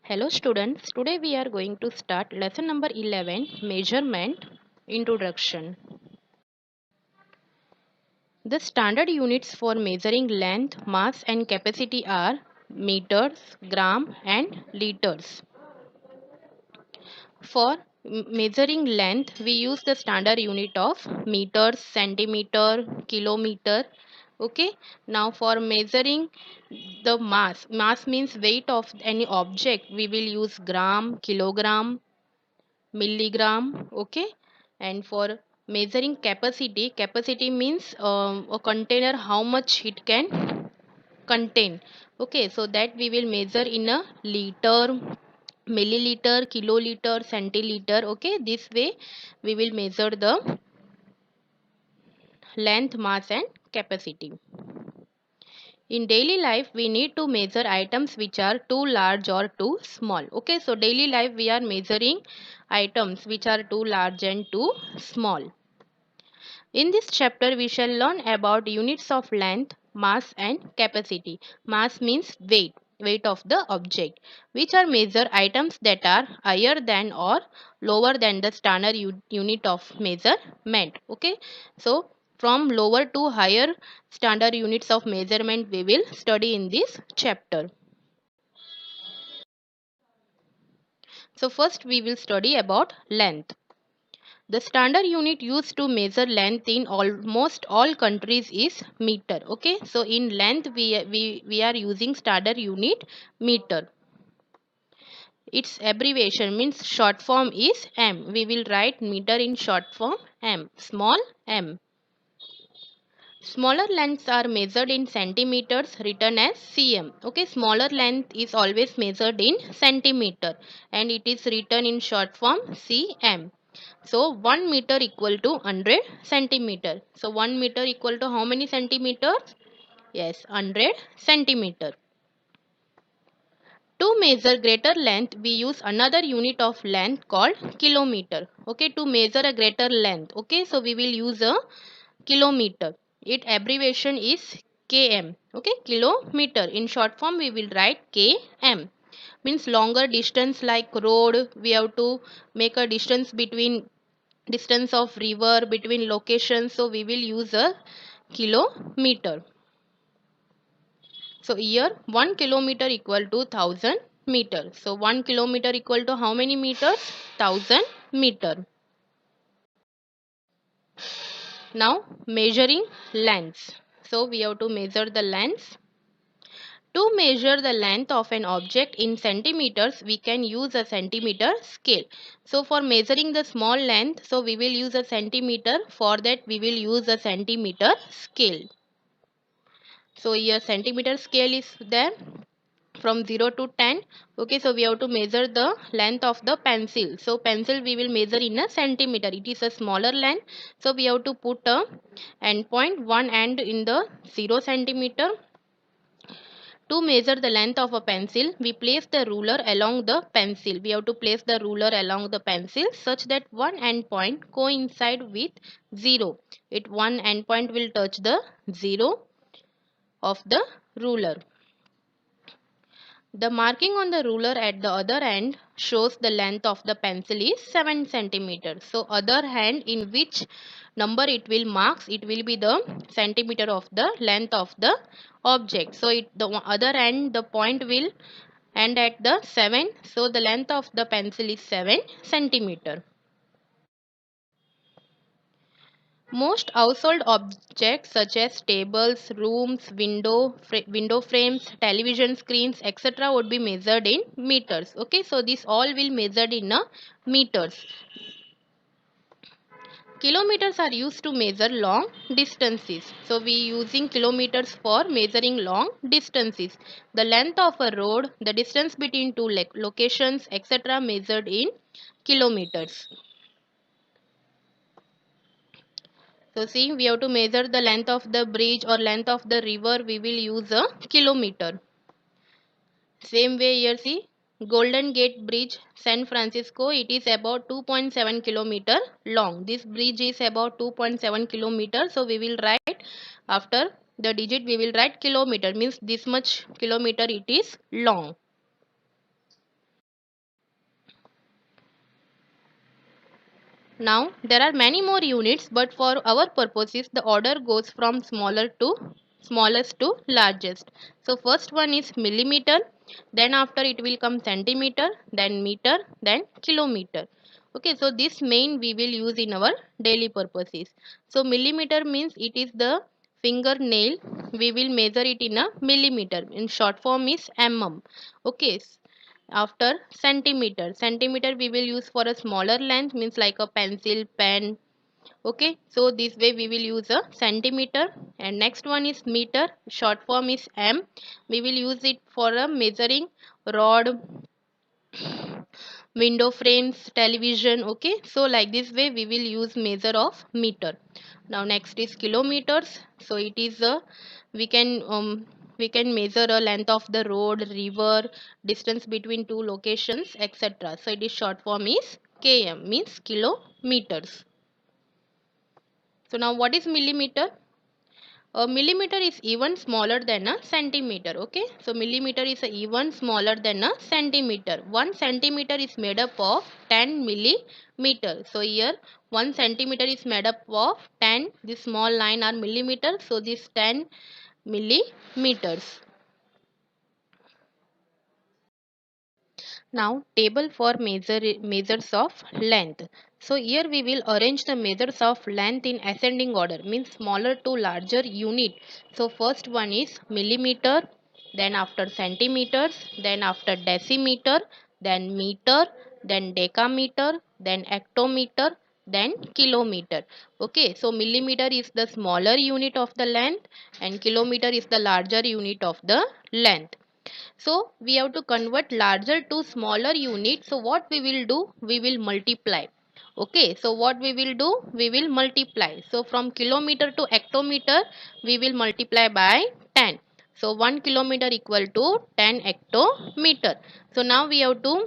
Hello students, today we are going to start lesson number 11, Measurement Introduction. The standard units for measuring length, mass and capacity are meters, gram and liters. For measuring length, we use the standard unit of meters, centimeter, kilometer. Okay, now for measuring the mass means weight of any object, we will use gram, kilogram, milligram. Okay, and for measuring capacity means a container how much it can contain. Okay, so that we will measure in a liter, milliliter, kiloliter, centiliter. Okay, this way we will measure the length, mass and capacity. In daily life we need to measure items which are too large or too small. Okay, so daily life we are measuring items which are too large and too small. In this chapter, we shall learn about units of length, mass and capacity. Mass means weight of the object, which are measure items that are higher than or lower than the standard unit of measurement. Okay, so from lower to higher standard units of measurement we will study in this chapter. So first we will study about length. The standard unit used to measure length in almost all countries is meter. Okay, so in length we are using standard unit meter. Its abbreviation means short form is m. We will write meter in short form m, small m. Smaller lengths are measured in centimeters, written as cm. Okay, smaller length is always measured in centimeter and it is written in short form cm. So 1 meter equal to 100 centimeter. So 1 meter equal to how many centimeters? Yes, 100 centimeter. To measure greater length, we use another unit of length called kilometer. Okay, to measure a greater length. Okay, so we will use a kilometer. Its abbreviation is km. Okay, kilometer. In short form, we will write km. Means longer distance like road, we have to make a distance of river between locations, so we will use a kilometer. So here 1 kilometer equal to 1000 meter. So 1 kilometer equal to how many meters? 1000 meter. Now measuring lengths. So we have to measure the lengths. To measure the length of an object in centimeters, we can use a centimeter scale. So for measuring the small length, so we will use a centimeter. For that we will use a centimeter scale. So here centimeter scale is there from 0 to 10. Okay, so we have to measure the length of the pencil. So pencil we will measure in a centimeter. It is a smaller length. So we have to put a end point, one end in the 0 centimeter. To measure the length of a pencil, we place the ruler along the pencil. We have to place the ruler along the pencil such that one end point coincide with 0. One end point will touch the 0 of the ruler. The marking on the ruler at the other end shows the length of the pencil is 7 centimeters. So other hand in which number it will marks, it will be the centimeter of the length of the object. So the other end the point will end at the 7. So the length of the pencil is 7 centimeter. Most household objects such as tables, rooms, window frames, television screens, etc. would be measured in meters. Okay, so this all will measured in meters. Kilometers are used to measure long distances. So we using kilometers for measuring long distances. The length of a road, the distance between two locations, etc. measured in kilometers. So see, we have to measure the length of the bridge or length of the river. We will use a kilometer. Same way here, see, Golden Gate Bridge, San Francisco. It is about 2.7 kilometer long. This bridge is about 2.7 kilometer. So we will write after the digit. We will write kilometer. Means this much kilometer it is long. Now there are many more units, but for our purposes the order goes from smaller to smallest to largest. So first one is millimeter, then after it will come centimeter, then meter, then kilometer. Okay, so this main we will use in our daily purposes. So millimeter means it is the fingernail. We will measure it in a millimeter. In short form is mm. Okay, after centimeter we will use for a smaller length, means like a pencil, pen. Okay, so this way we will use a centimeter. And next one is meter, short form is m. We will use it for a measuring rod, window frames, television. Okay, so like this way we will use measure of meter. Now next is kilometers. So it is a, we can we can measure a length of the road, river, distance between two locations, etc. So it is short form is km, means kilometers. So now what is millimeter? A millimeter is even smaller than a centimeter. Okay, so millimeter is even smaller than a centimeter. 1 centimeter is made up of 10 millimeter. So here 1 centimeter is made up of 10. This small line are millimeter. So this 10 millimeters. Now table for measures of length. So here we will arrange the measures of length in ascending order, means smaller to larger unit. So first one is millimeter, then after centimeters, then after decimeter, then meter, then decameter, then hectometer, then kilometer. Okay, so millimeter is the smaller unit of the length and kilometer is the larger unit of the length. So we have to convert larger to smaller unit. So what we will do? We will multiply. Okay, so what we will do? We will multiply. So from kilometer to hectometer, we will multiply by 10. So 1 kilometer equal to 10 hectometer. So now we have to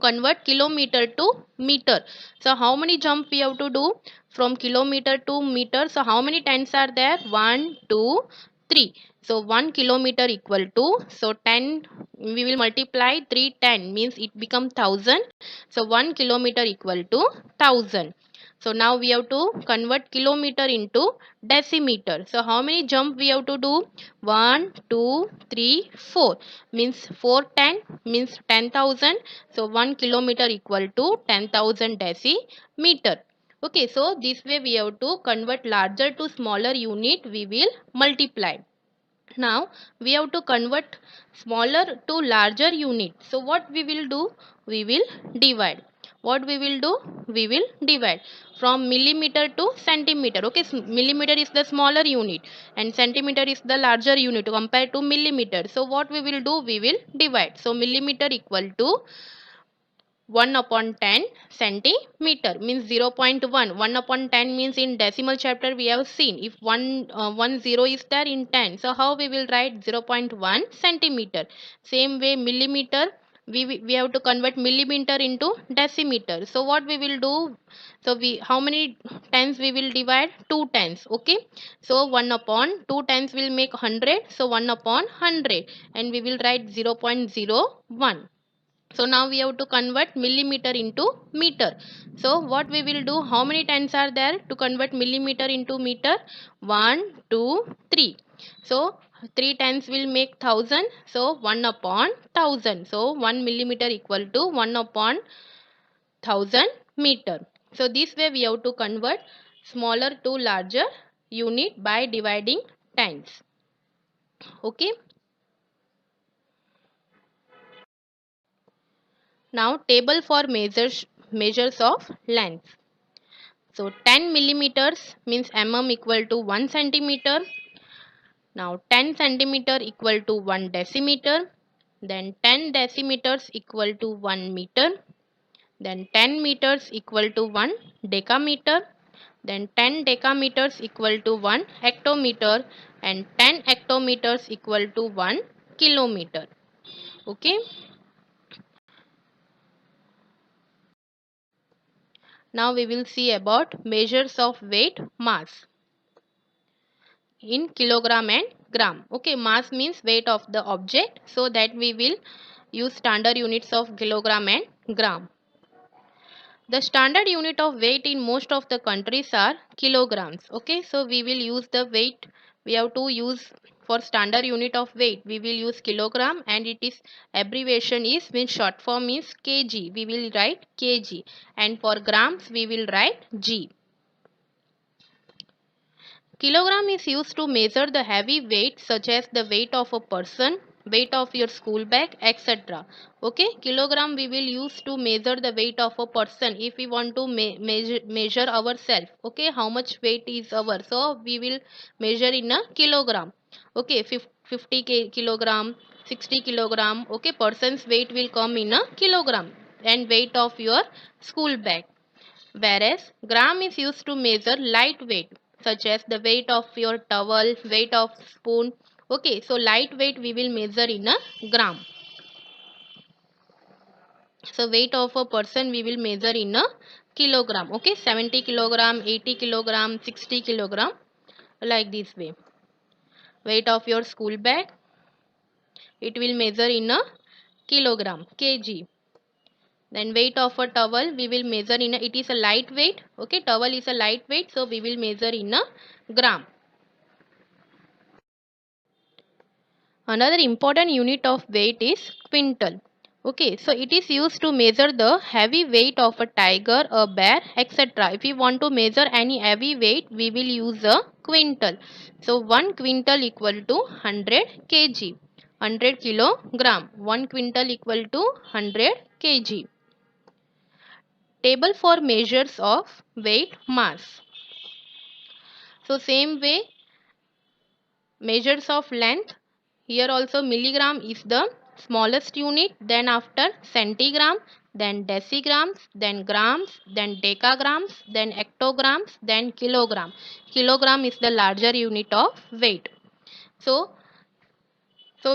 convert kilometer to meter. So how many jump we have to do from kilometer to meter? So how many tens are there? 1 2 3. So 1 kilometer equal to, so 10 we will multiply 3 10, means it become 1000. So 1 kilometer equal to 1000. So now we have to convert kilometer into decimeter. So how many jump we have to do? 1, 2, 3, 4. Means 4 10 means 10,000. So 1 kilometer equal to 10,000 decimeter. Okay, so this way we have to convert larger to smaller unit. We will multiply. Now we have to convert smaller to larger unit. So what we will do? We will divide. What we will do? We will divide from millimeter to centimeter. Okay, millimeter is the smaller unit and centimeter is the larger unit compared to millimeter. So what we will do? We will divide. So millimeter equal to 1 upon 10 centimeter, means 0.1. 1 upon 10 means in decimal chapter we have seen if 1 0 is there in 10. So how we will write 0.1 centimeter? Same way millimeter, we have to convert millimeter into decimeter. So what we will do? So we, how many tens we will divide? 2 tens. Okay, so 1 upon 2 tens will make 100. So 1 upon 100 and we will write 0.01. So now we have to convert millimeter into meter. So what we will do? How many tens are there to convert millimeter into meter? 1 2 3. So 3 tens will make 1000. So 1 upon 1000. So 1 millimeter equal to 1 upon 1000 meter. So this way we have to convert smaller to larger unit by dividing tens. Okay. Now table for measures of length. So 10 millimeters means mm equal to 1 centimeter. Now 10 centimeter equal to 1 decimeter. Then 10 decimeters equal to 1 meter. Then 10 meters equal to 1 decameter. Then 10 decameters equal to 1 hectometer. And 10 hectometers equal to 1 kilometer. Okay. Now we will see about measures of weight, mass in kilogram and gram. Okay, mass means weight of the object, so that we will use standard units of kilogram and gram. The standard unit of weight in most of the countries are kilograms. Okay, so we will use the weight. We have to use for standard unit of weight. We will use kilogram, and it is abbreviation is means short form is kg. We will write kg, and for grams we will write g. Kilogram is used to measure the heavy weight such as the weight of a person, weight of your school bag, etc. Okay, kilogram we will use to measure the weight of a person if we want to measure ourselves. Okay, how much weight is our, so we will measure in a kilogram. Okay, 50 kilogram, 60 kilogram. Okay, person's weight will come in a kilogram, and weight of your school bag. Whereas gram is used to measure light weight such as the weight of your towel, weight of spoon. Okay, so light weight we will measure in a gram. So weight of a person we will measure in a kilogram. Okay, 70 kilogram, 80 kilogram, 60 kilogram, like this way. Weight of your school bag, it will measure in a kilogram, kg. Then weight of a towel we will measure in a, it is a light weight. Okay, towel is a light weight, so we will measure in a gram. Another important unit of weight is quintal. Okay, so it is used to measure the heavy weight of a tiger, a bear, etc. If we want to measure any heavy weight, we will use a quintal. So 1 quintal equal to 100 kg. 100 kilogram. 1 quintal equal to 100 kg. Table for measures of weight mass. So same way, measures of length. Here also milligram is the smallest unit, then after centigram, then decigrams, then grams, then decagrams, then hectograms, then kilogram. Kilogram is the larger unit of weight. So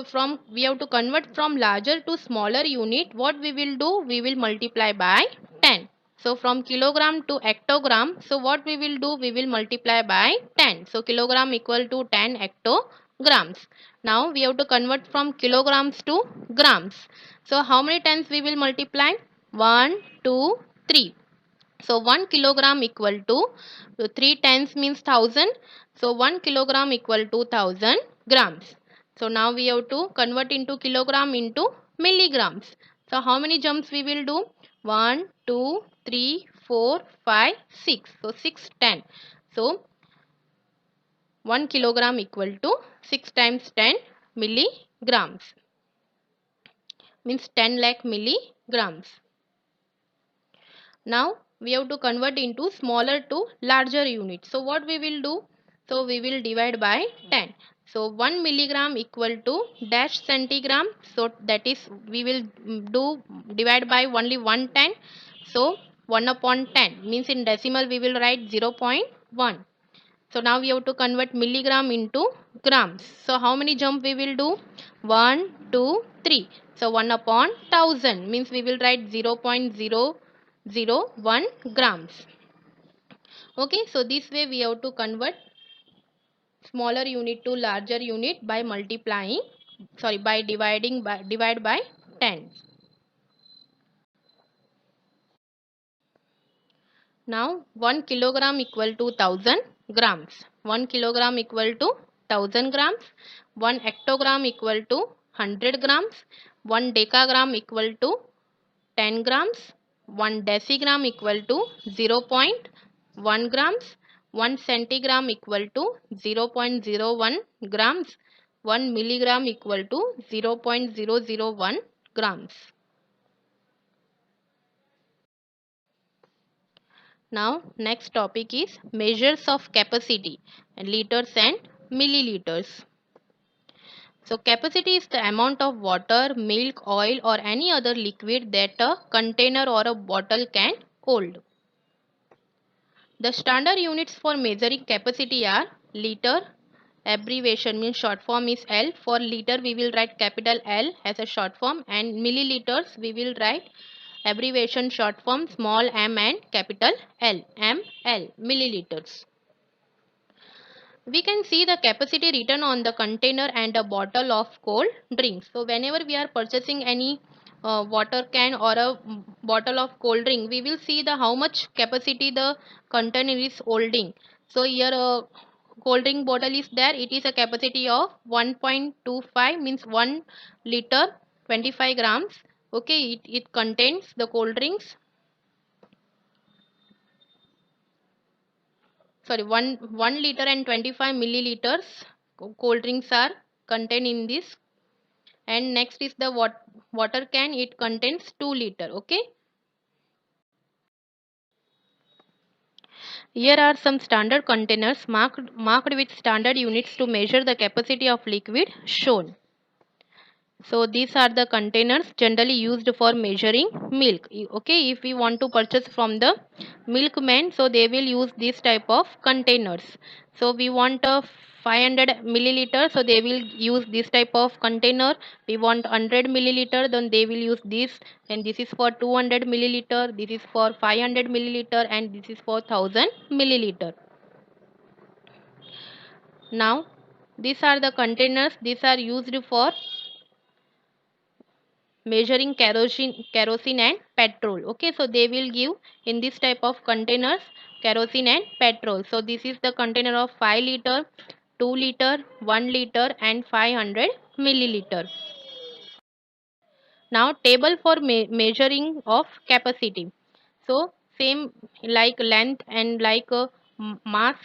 from we have to convert from larger to smaller unit. What we will do? We will multiply by 10. So from kilogram to hectogram. So what we will do? We will multiply by 10. So kilogram equal to 10 hectograms. Now we have to convert from kilograms to grams. So how many times we will multiply? 1, 2, 3. So 1 kilogram equal to 3 times means 1000. So 1 kilogram equal to 1000 grams. So now we have to convert into kilogram into milligrams. So how many jumps we will do? 1, 2, 3, 4, 5, 6. So 6, 10. So 1 kilogram equal to 6 times 10 milligrams. Means 10 lakh milligrams. Now we have to convert into smaller to larger unit. So what we will do? So we will divide by 10. So 1 milligram equal to dash centigram. So that is we will do divide by only 110. So 1 upon 10 means in decimal we will write 0.1. So now we have to convert milligram into grams. So how many jump we will do? 1, 2, 3. So 1 upon 1000 means we will write 0.001 grams. Okay, so this way we have to convert smaller unit to larger unit by multiplying, sorry, by divide by 10. Now 1 kilogram equal to 1000 grams. 1 kilogram equal to 1000 grams. 1 hectogram equal to 100 grams. 1 decagram equal to 10 grams. 1 decigram equal to 0.1 grams. 1 centigram equal to 0.01 grams. 1 milligram equal to 0.001 grams. Now next topic is measures of capacity and liters and milliliters. So capacity is the amount of water, milk, oil or any other liquid that a container or a bottle can hold. The standard units for measuring capacity are liter, abbreviation means short form is L. For liter we will write capital L as a short form, and milliliters we will write abbreviation short form small m and capital L, ml, milliliters. We can see the capacity written on the container and a bottle of cold drinks. So whenever we are purchasing any water can or a bottle of cold drink, we will see the how much capacity the container is holding. So here cold drink bottle is there, it is a capacity of 1.25, means 1 liter 25 grams. Okay, it contains the cold drinks. Sorry, 1 liter and 25 milliliters cold drinks are contained in this. And next is the water can, it contains 2 liter. Okay, here are some standard containers marked with standard units to measure the capacity of liquid shown. So these are the containers generally used for measuring milk. Okay, if we want to purchase from the milkman, so they will use this type of containers. So we want a 500 milliliter, so they will use this type of container. We want 100 milliliter, then they will use this. And this is for 200 milliliter, this is for 500 milliliter, and this is for 1000 milliliter. Now these are the containers, these are used for measuring kerosene and petrol. Okay, so they will give in this type of containers kerosene and petrol. So this is the container of 5 liter, 2 liter, 1 liter, and 500 milliliter. Now table for measuring of capacity. So same like length and like mass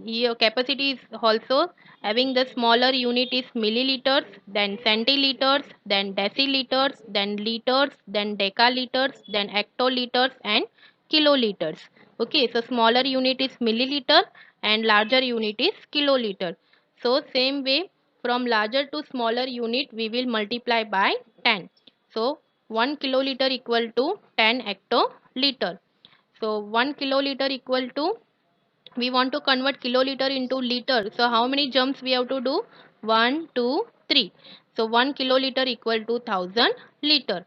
your capacity is also having the smaller unit is milliliters, then centiliters, then deciliters, then liters, then decaliters, then hectoliters and kiloliters. Okay, so smaller unit is milliliter and larger unit is kiloliter. So same way, from larger to smaller unit we will multiply by 10. So 1 kiloliter equal to 10 hectoliter. So 1 kiloliter equal to, we want to convert kiloliter into liter. So how many jumps we have to do? 1, 2, 3. So 1 kiloliter equal to 1000 liter.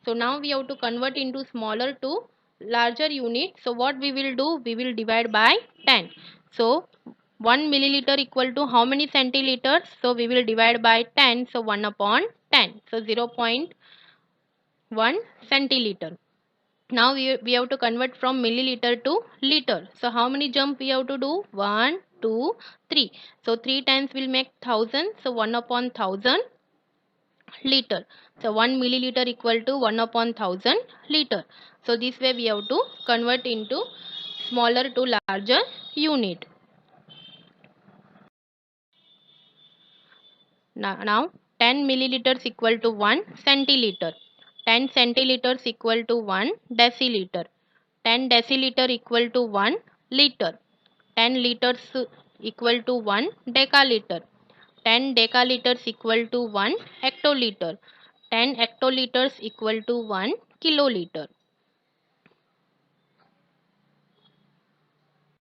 So now we have to convert into smaller to larger unit. So what we will do? We will divide by 10. So 1 milliliter equal to how many centiliters? So we will divide by 10. So 1 upon 10. So 0.1 centiliter. Now we have to convert from milliliter to liter. So how many jump we have to do? 1, 2, 3. So 3 times will make 1000. So 1 upon 1000 liter. So 1 milliliter equal to 1 upon 1000 liter. So this way we have to convert into smaller to larger unit. Now 10 milliliters equal to 1 centiliter. 10 centiliters equal to 1 deciliter. 10 deciliter equal to 1 liter. 10 liters equal to 1 decaliter. 10 decaliters equal to 1 hectoliter. 10 hectoliters equal to 1 kiloliter.